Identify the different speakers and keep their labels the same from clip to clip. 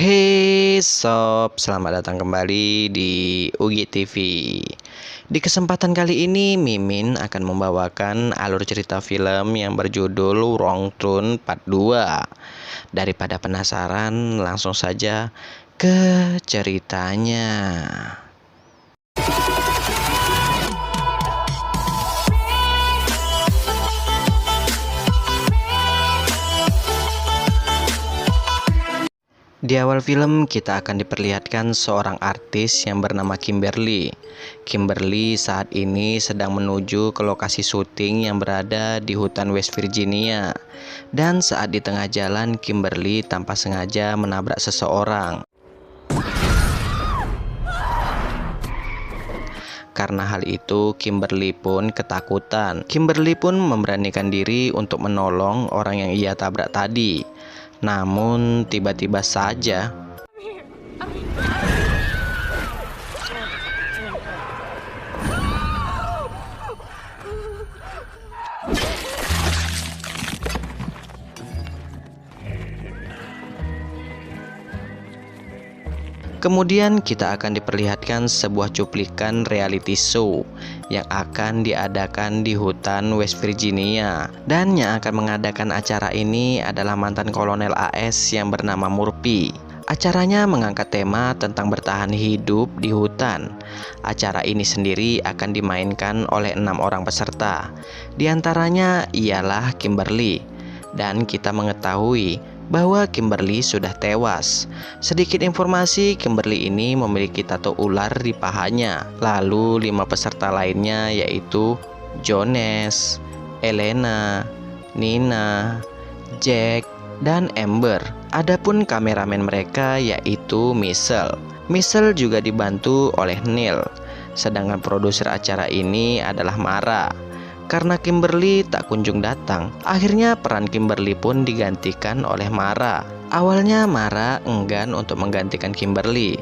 Speaker 1: Hey sob, selamat datang kembali di UGI TV. Di kesempatan kali ini Mimin akan membawakan alur cerita film yang berjudul Wrong Turn Part 2. Daripada penasaran, langsung saja ke ceritanya. Di awal film kita akan diperlihatkan seorang artis yang bernama Kimberly. Kimberly saat ini sedang menuju ke lokasi syuting yang berada di hutan West Virginia. Dan saat di tengah jalan, Kimberly tanpa sengaja menabrak seseorang. Karena hal itu, Kimberly pun ketakutan. Kimberly pun memberanikan diri untuk menolong orang yang ia tabrak tadi. Namun tiba-tiba saja kemudian kita akan diperlihatkan sebuah cuplikan reality show yang akan diadakan di hutan West Virginia. Dan yang akan mengadakan acara ini adalah mantan kolonel AS yang bernama Murphy. Acaranya mengangkat tema tentang bertahan hidup di hutan. Acara ini sendiri akan dimainkan oleh 6 orang peserta. Di antaranya ialah Kimberly. Dan kita mengetahui bahwa Kimberly sudah tewas. Sedikit informasi, Kimberly ini memiliki tato ular di pahanya. Lalu 5 peserta lainnya yaitu Jones, Elena, Nina, Jack, dan Amber. Adapun kameramen mereka yaitu Michelle. Michelle juga dibantu oleh Neil. Sedangkan produser acara ini adalah Mara. Karena Kimberly tak kunjung datang, akhirnya peran Kimberly pun digantikan oleh Mara. Awalnya Mara enggan untuk menggantikan Kimberly,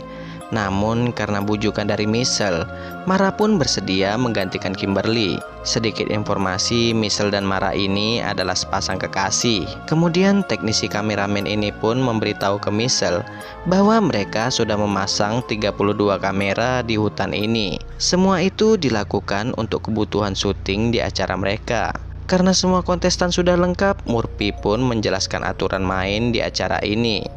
Speaker 1: namun karena bujukan dari Michelle, Mara pun bersedia menggantikan Kimberly. Sedikit informasi, Michelle dan Mara ini adalah sepasang kekasih. Kemudian teknisi kameramen ini pun memberitahu ke Michelle bahwa mereka sudah memasang 32 kamera di hutan ini. Semua itu dilakukan untuk kebutuhan syuting di acara mereka. Karena semua kontestan sudah lengkap, Murphy pun menjelaskan aturan main di acara ini.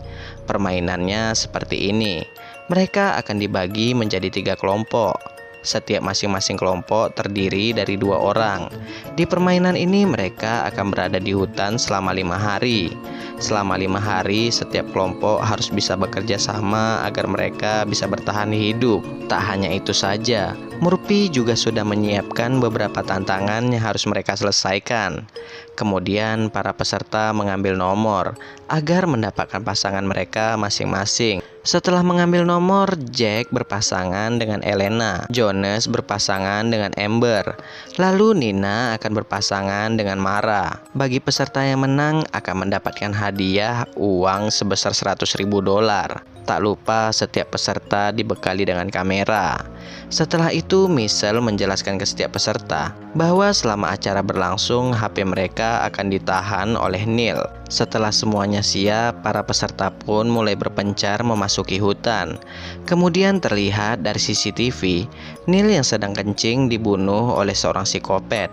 Speaker 1: Permainannya seperti ini. Mereka akan dibagi menjadi 3 kelompok. Setiap masing-masing kelompok terdiri dari 2 orang. Di permainan ini mereka akan berada di hutan selama 5 hari. Selama 5 hari setiap kelompok harus bisa bekerja sama agar mereka bisa bertahan hidup. Tak hanya itu saja, Murphy juga sudah menyiapkan beberapa tantangan yang harus mereka selesaikan. Kemudian para peserta mengambil nomor agar mendapatkan pasangan mereka masing-masing. Setelah mengambil nomor, Jack berpasangan dengan Elena, Jonas berpasangan dengan Amber, lalu Nina akan berpasangan dengan Mara. Bagi peserta yang menang akan mendapatkan hadiah uang sebesar $100.000. Tak lupa setiap peserta dibekali dengan kamera. Setelah itu Michelle menjelaskan ke setiap peserta bahwa selama acara berlangsung HP mereka akan ditahan oleh Neil. Setelah semuanya siap, para peserta pun mulai berpencar memasuki hutan. Kemudian terlihat dari CCTV, Neil yang sedang kencing dibunuh oleh seorang psikopat.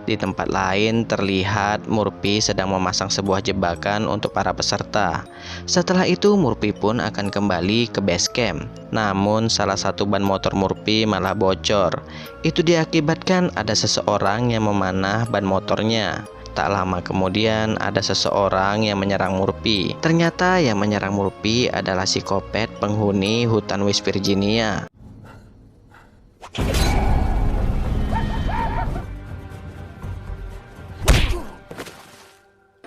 Speaker 1: Di tempat lain terlihat Murphy sedang memasang sebuah jebakan untuk para peserta. Setelah itu Murphy pun akan kembali ke base camp. Namun salah satu ban motor Murphy malah bocor. Itu diakibatkan ada seseorang yang memanah ban motornya. Tak lama kemudian ada seseorang yang menyerang Murphy. Ternyata yang menyerang Murphy adalah psikopat penghuni hutan West Virginia.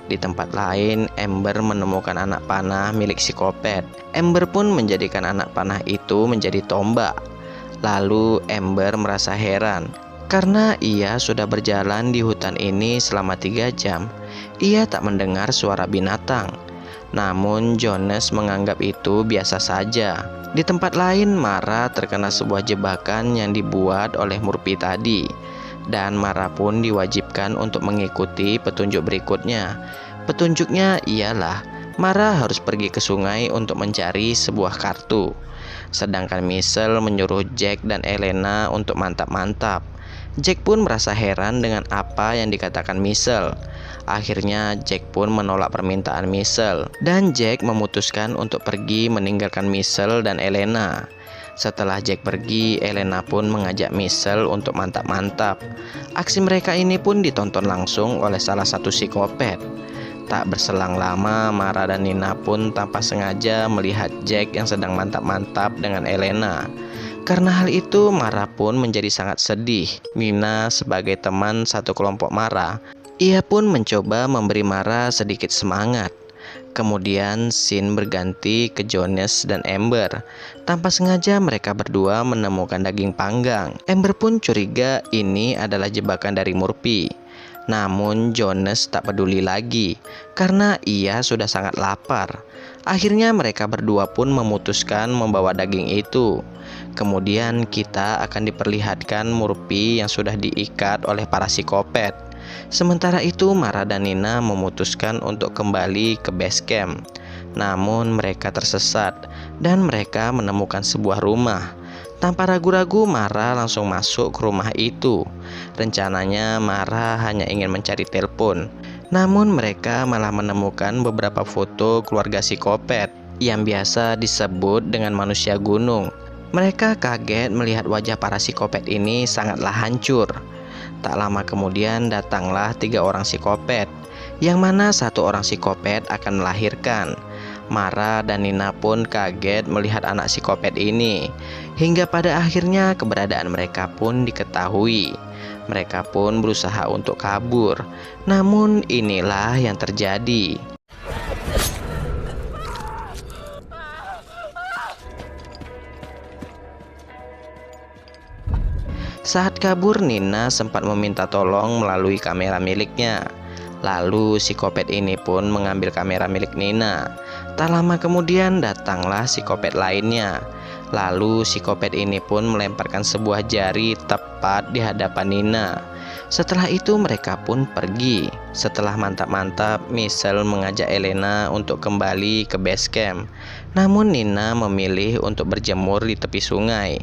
Speaker 1: Di tempat lain, Amber menemukan anak panah milik psikopat. Amber pun menjadikan anak panah itu menjadi tombak. Lalu Amber merasa heran karena ia sudah berjalan di hutan ini selama 3 jam. Ia tak mendengar suara binatang. Namun Jonas menganggap itu biasa saja. Di tempat lain, Mara terkena sebuah jebakan yang dibuat oleh Murphy tadi. Dan Mara pun diwajibkan untuk mengikuti petunjuk berikutnya. Petunjuknya ialah Mara harus pergi ke sungai untuk mencari sebuah kartu. Sedangkan Michelle menyuruh Jack dan Elena untuk mantap-mantap. Jack pun merasa heran dengan apa yang dikatakan Michelle. Akhirnya Jack pun menolak permintaan Michelle dan Jack memutuskan untuk pergi meninggalkan Michelle dan Elena. Setelah Jack pergi, Elena pun mengajak Michelle untuk mantap-mantap. Aksi mereka ini pun ditonton langsung oleh salah satu psikopat. Tak berselang lama, Mara dan Nina pun tanpa sengaja melihat Jack yang sedang mantap-mantap dengan Elena. Karena hal itu, Mara pun menjadi sangat sedih. Nina sebagai teman satu kelompok Mara, ia pun mencoba memberi Mara sedikit semangat. Kemudian scene berganti ke Jonas dan Amber. Tanpa sengaja mereka berdua menemukan daging panggang. Amber pun curiga ini adalah jebakan dari Murphy. Namun Jonas tak peduli lagi karena ia sudah sangat lapar. Akhirnya mereka berdua pun memutuskan membawa daging itu. Kemudian kita akan diperlihatkan Murphy yang sudah diikat oleh para psikopat. Sementara itu Mara dan Nina memutuskan untuk kembali ke base camp. Namun mereka tersesat dan mereka menemukan sebuah rumah. Tanpa ragu-ragu Mara langsung masuk ke rumah itu. Rencananya Mara hanya ingin mencari telepon. Namun mereka malah menemukan beberapa foto keluarga psikopat yang biasa disebut dengan manusia gunung. Mereka kaget melihat wajah para psikopat ini sangatlah hancur. Tak lama kemudian datanglah 3 orang psikopat, yang mana 1 orang psikopat akan melahirkan. Mara dan Nina pun kaget melihat anak psikopat ini. Hingga pada akhirnya keberadaan mereka pun diketahui. Mereka pun berusaha untuk kabur. Namun inilah yang terjadi. Saat kabur, Nina sempat meminta tolong melalui kamera miliknya. Lalu psikopat ini pun mengambil kamera milik Nina. Tak lama kemudian datanglah psikopat lainnya. Lalu psikopat ini pun melemparkan sebuah jari tepat di hadapan Nina. Setelah itu mereka pun pergi. Setelah mantap-mantap, Michelle mengajak Elena untuk kembali ke base camp. Namun Nina memilih untuk berjemur di tepi sungai.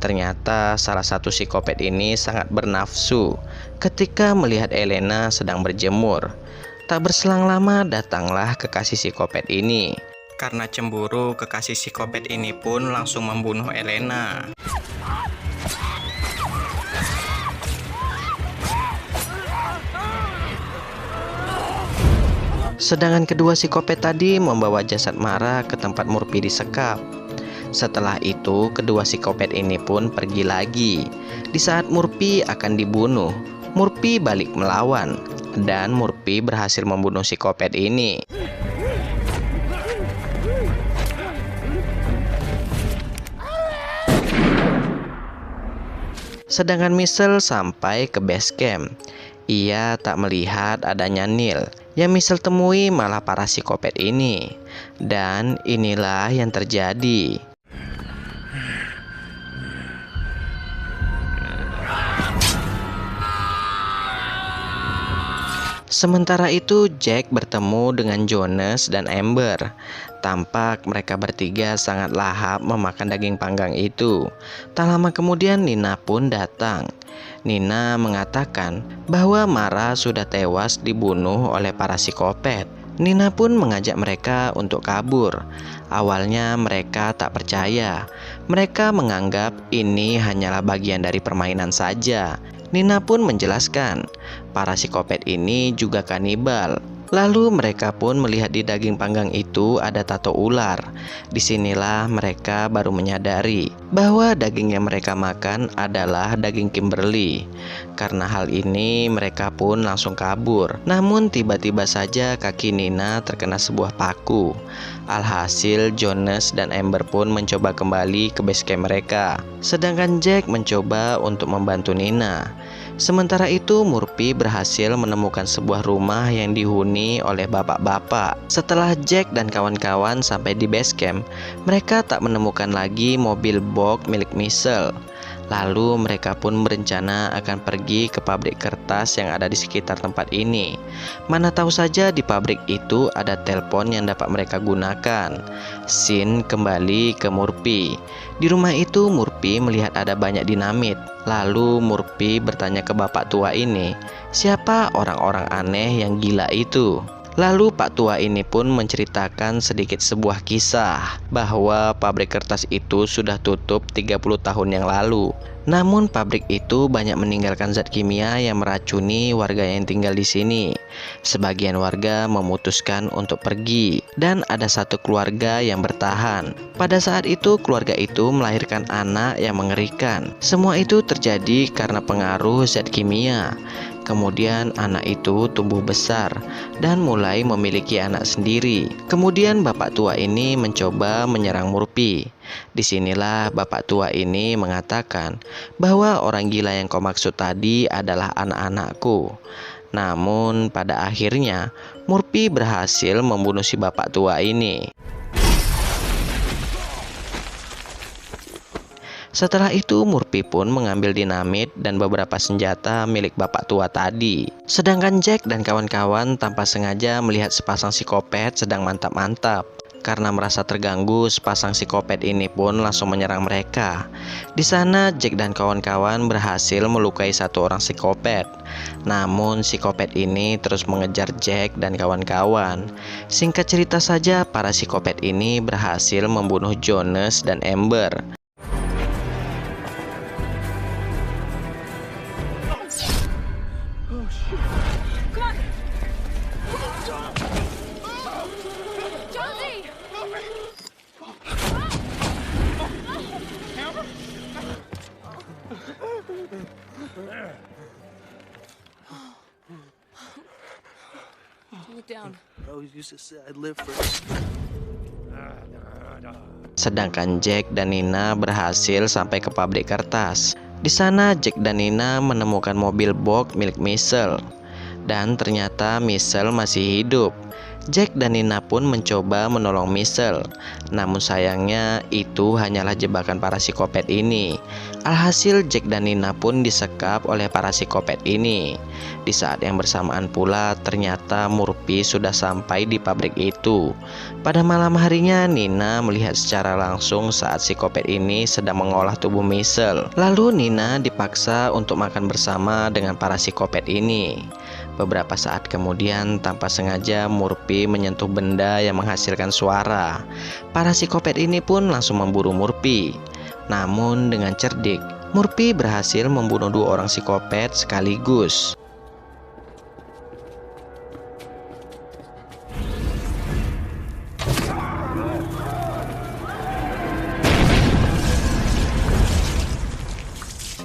Speaker 1: Ternyata salah satu psikopat ini sangat bernafsu ketika melihat Elena sedang berjemur. Tak berselang lama datanglah kekasih psikopat ini. Karena cemburu, kekasih psikopat ini pun langsung membunuh Elena. Sedangkan kedua psikopat tadi membawa jasad Mara ke tempat Murphy disekap. Setelah itu, kedua psikopat ini pun pergi lagi. Di saat Murphy akan dibunuh, Murphy balik melawan, dan Murphy berhasil membunuh psikopat ini. Sedangkan Michelle sampai ke base camp. Ia tak melihat adanya Neil. Yang Michelle temui malah para psikopat ini. Dan inilah yang terjadi. Sementara itu Jack bertemu dengan Jonas dan Amber. Tampak mereka bertiga sangat lahap memakan daging panggang itu. Tak lama kemudian Nina pun datang. Nina mengatakan bahwa Mara sudah tewas dibunuh oleh para psikopat. Nina pun mengajak mereka untuk kabur. Awalnya mereka tak percaya. Mereka menganggap ini hanyalah bagian dari permainan saja. Nina pun menjelaskan, para psikopat ini juga kanibal. Lalu mereka pun melihat di daging panggang itu ada tato ular. Disinilah mereka baru menyadari bahwa daging yang mereka makan adalah daging Kimberly. Karena hal ini mereka pun langsung kabur. Namun tiba-tiba saja kaki Nina terkena sebuah paku. Alhasil Jonas dan Amber pun mencoba kembali ke base camp mereka. Sedangkan Jack mencoba untuk membantu Nina. Sementara itu Murphy berhasil menemukan sebuah rumah yang dihuni oleh bapak-bapak. Setelah Jack dan kawan-kawan sampai di base camp, mereka tak menemukan lagi mobil box milik Michelle. Lalu mereka pun berencana akan pergi ke pabrik kertas yang ada di sekitar tempat ini. Mana tahu saja di pabrik itu ada telepon yang dapat mereka gunakan. Scene kembali ke Murphy. Di rumah itu Murphy melihat ada banyak dinamit. Lalu Murphy bertanya ke bapak tua ini, siapa orang-orang aneh yang gila itu? Lalu Pak Tua ini pun menceritakan sedikit sebuah kisah bahwa pabrik kertas itu sudah tutup 30 tahun yang lalu. Namun pabrik itu banyak meninggalkan zat kimia yang meracuni warga yang tinggal di sini. Sebagian warga memutuskan untuk pergi dan ada satu keluarga yang bertahan. Pada saat itu keluarga itu melahirkan anak yang mengerikan. Semua itu terjadi karena pengaruh zat kimia. Kemudian anak itu tumbuh besar dan mulai memiliki anak sendiri. Kemudian bapak tua ini mencoba menyerang Murphy. Disinilah bapak tua ini mengatakan bahwa orang gila yang kau maksud tadi adalah anak-anakku. Namun pada akhirnya Murphy berhasil membunuh si bapak tua ini. Setelah itu Murphy pun mengambil dinamit dan beberapa senjata milik bapak tua tadi. Sedangkan Jack dan kawan-kawan tanpa sengaja melihat sepasang psikopat sedang mantap-mantap. Karena merasa terganggu, sepasang psikopat ini pun langsung menyerang mereka. Di sana Jack dan kawan-kawan berhasil melukai satu orang psikopat. Namun psikopat ini terus mengejar Jack dan kawan-kawan. Singkat cerita saja, para psikopat ini berhasil membunuh Jonas dan Amber. Sedangkan Jack dan Nina berhasil sampai ke pabrik kertas. Di sana Jack dan Nina menemukan mobil box milik Michelle. Dan ternyata Michelle masih hidup. Jack dan Nina pun mencoba menolong Michelle. Namun sayangnya itu hanyalah jebakan para psikopat ini. Alhasil Jack dan Nina pun disekap oleh para psikopat ini. Di saat yang bersamaan pula ternyata Murphy sudah sampai di pabrik itu. Pada malam harinya Nina melihat secara langsung saat psikopat ini sedang mengolah tubuh Michelle. Lalu Nina dipaksa untuk makan bersama dengan para psikopat ini. Beberapa saat kemudian tanpa sengaja Murphy menyentuh benda yang menghasilkan suara. Para psikopat ini pun langsung memburu Murphy. Namun dengan cerdik, Murphy berhasil membunuh dua orang psikopat sekaligus.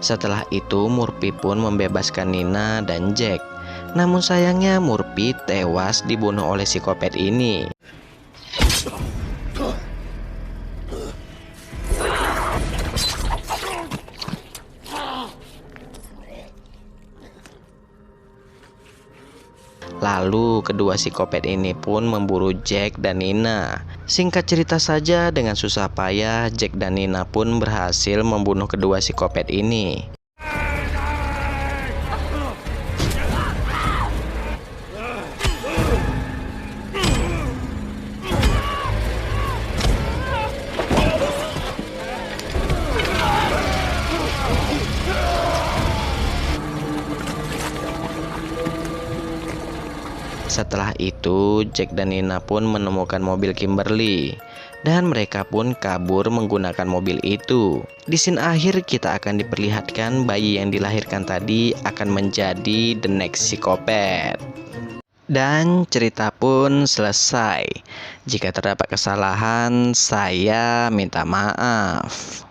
Speaker 1: Setelah itu Murphy pun membebaskan Nina dan Jack. Namun sayangnya Murphy tewas dibunuh oleh psikopat ini. Lalu kedua psikopat ini pun memburu Jack dan Nina. Singkat cerita saja, dengan susah payah Jack dan Nina pun berhasil membunuh kedua psikopat ini. Setelah itu, Jack dan Nina pun menemukan mobil Kimberly dan mereka pun kabur menggunakan mobil itu. Di scene akhir kita akan diperlihatkan bayi yang dilahirkan tadi akan menjadi the next psikopat. Dan cerita pun selesai. Jika terdapat kesalahan, saya minta maaf.